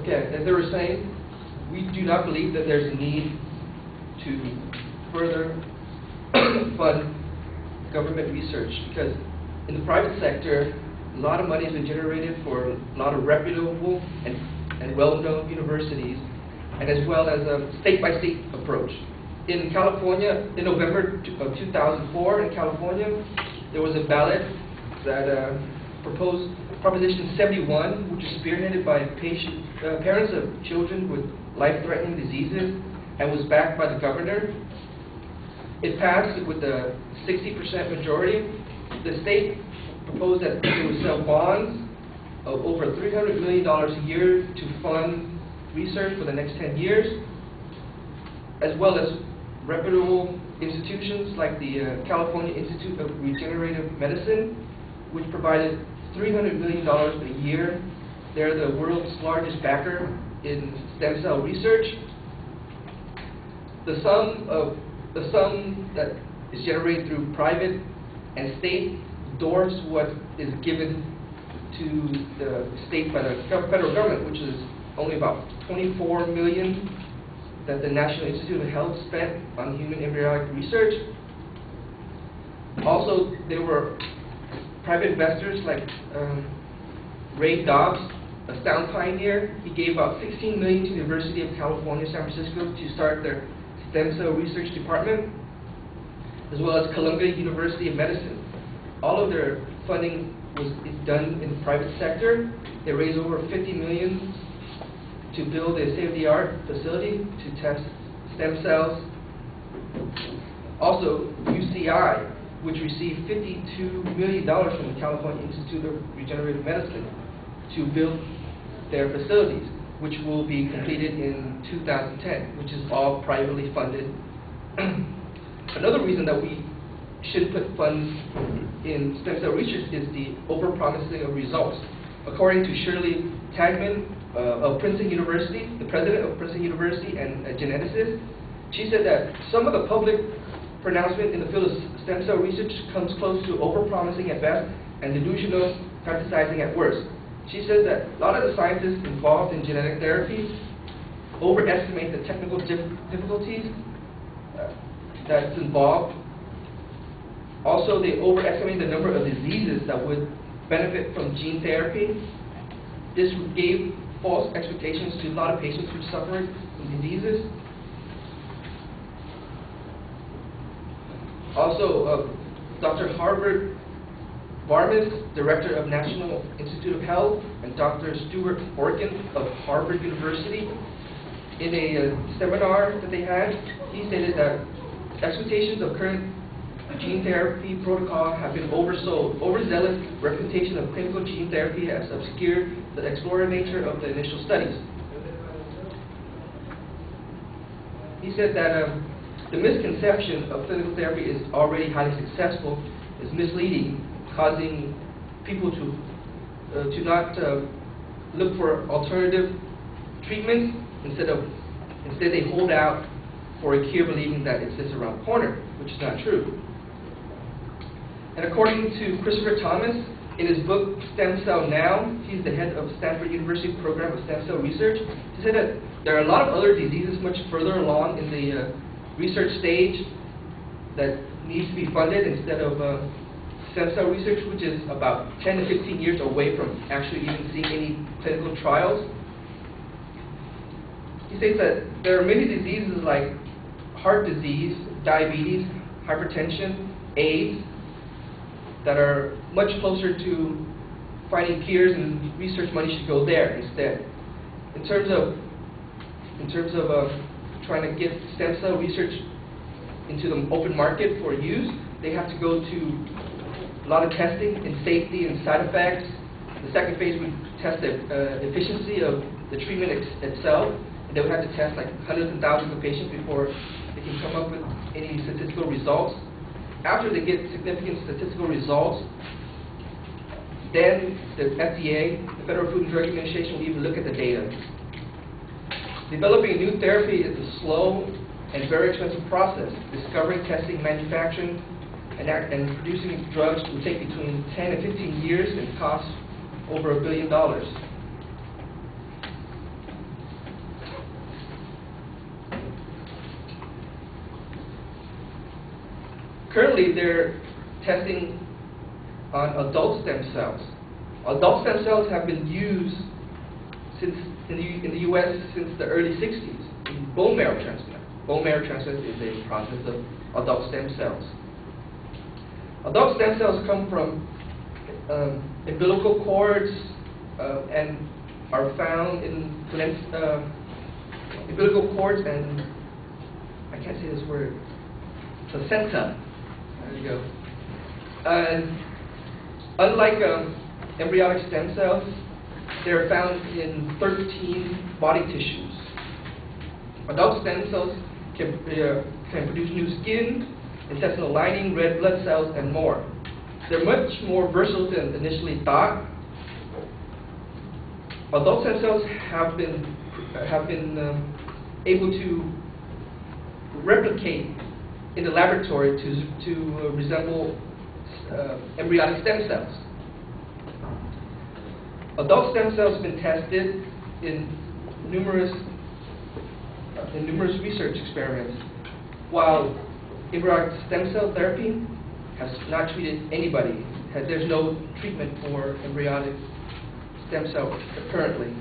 Okay, as they were saying, we do not believe that there's a need to further fund government research, because in the private sector, a lot of money has been generated for a lot of reputable and well-known universities, and as well as a state-by-state approach. In California, in November of 2004 in California, there was a ballot that proposed Proposition 71, which is spearheaded by parents of children with life-threatening diseases and was backed by the governor. It passed with a 60% majority. The state proposed that it would sell bonds of over $300 million a year to fund research for the next 10 years, as well as reputable institutions like the California Institute of Regenerative Medicine, which provided $300 million a year. They're the world's largest backer in stem cell research. The sum that is generated through private and state dwarfs what is given to the state by the federal government, which is only about $24 million that the National Institute of Health spent on human embryonic research. Also, there were private investors like Ray Dobbs, a sound pioneer. He gave about $16 million to the University of California, San Francisco to start their stem cell research department, as well as Columbia University of Medicine. All of their funding is done in the private sector. They raised over $50 million to build a state-of-the-art facility to test stem cells. Also, UCI, which received $52 million from the California Institute of Regenerative Medicine to build their facilities, which will be completed in 2010, which is all privately funded. Another reason that we should put funds in stem cell research is the overpromising of results. According to Shirley Tagman of Princeton University, the president of Princeton University and a geneticist, she said that some of the public pronouncement in the field of stem cell research comes close to overpromising at best and delusional fantasizing at worst. She says that a lot of the scientists involved in genetic therapy overestimate the technical difficulties that's involved. Also, they overestimate the number of diseases that would benefit from gene therapy. This gave false expectations to a lot of patients who suffered from diseases. Also, Dr. Harvard Varmus, director of National Institute of Health, and Dr. Stuart Orkin of Harvard University, in a seminar that they had, he stated that expectations of current gene therapy protocol have been oversold. Overzealous representation of clinical gene therapy has obscured the exploratory nature of the initial studies. He said that the misconception of clinical therapy is already highly successful is misleading, causing people to not look for alternative treatments. Instead they hold out for a cure, believing that it's just around the corner, which is not true. And according to Christopher Thomas, in his book Stem Cell Now, he's the head of Stanford University Program of Stem Cell Research, he said that there are a lot of other diseases much further along in the research stage that needs to be funded instead of stem cell research, which is about 10 to 15 years away from actually even seeing any clinical trials. He says that there are many diseases like heart disease, diabetes, hypertension, AIDS, that are much closer to finding cures, and research money should go there instead. In terms of trying to get stem cell research into the open market for use, they have to go to a lot of testing in safety and side effects. The second phase would test the efficiency of the treatment itself, and they would have to test like hundreds and thousands of patients before they can come up with any statistical results. After they get significant statistical results, then the FDA, the Federal Food and Drug Administration, will even look at the data. Developing a new therapy is a slow and very expensive process. Discovering, testing, manufacturing, and producing drugs will take between 10 and 15 years and cost over $1 billion. Currently, they're testing on adult stem cells. Adult stem cells have been used since in the U.S. since the early 60s in bone marrow transplant. Bone marrow transplant is a process of adult stem cells. Adult stem cells come from umbilical cords and are found in umbilical cords and, I can't say this word, placenta. There you go. And unlike embryonic stem cells, they are found in 13 body tissues. Adult stem cells can produce new skin, intestinal lining, red blood cells, and more. They're much more versatile than initially thought. Adult stem cells have been able to replicate in the laboratory to resemble embryonic stem cells. Adult stem cells have been tested in numerous research experiments, while embryonic stem cell therapy has not treated anybody. There's no treatment for embryonic stem cells currently.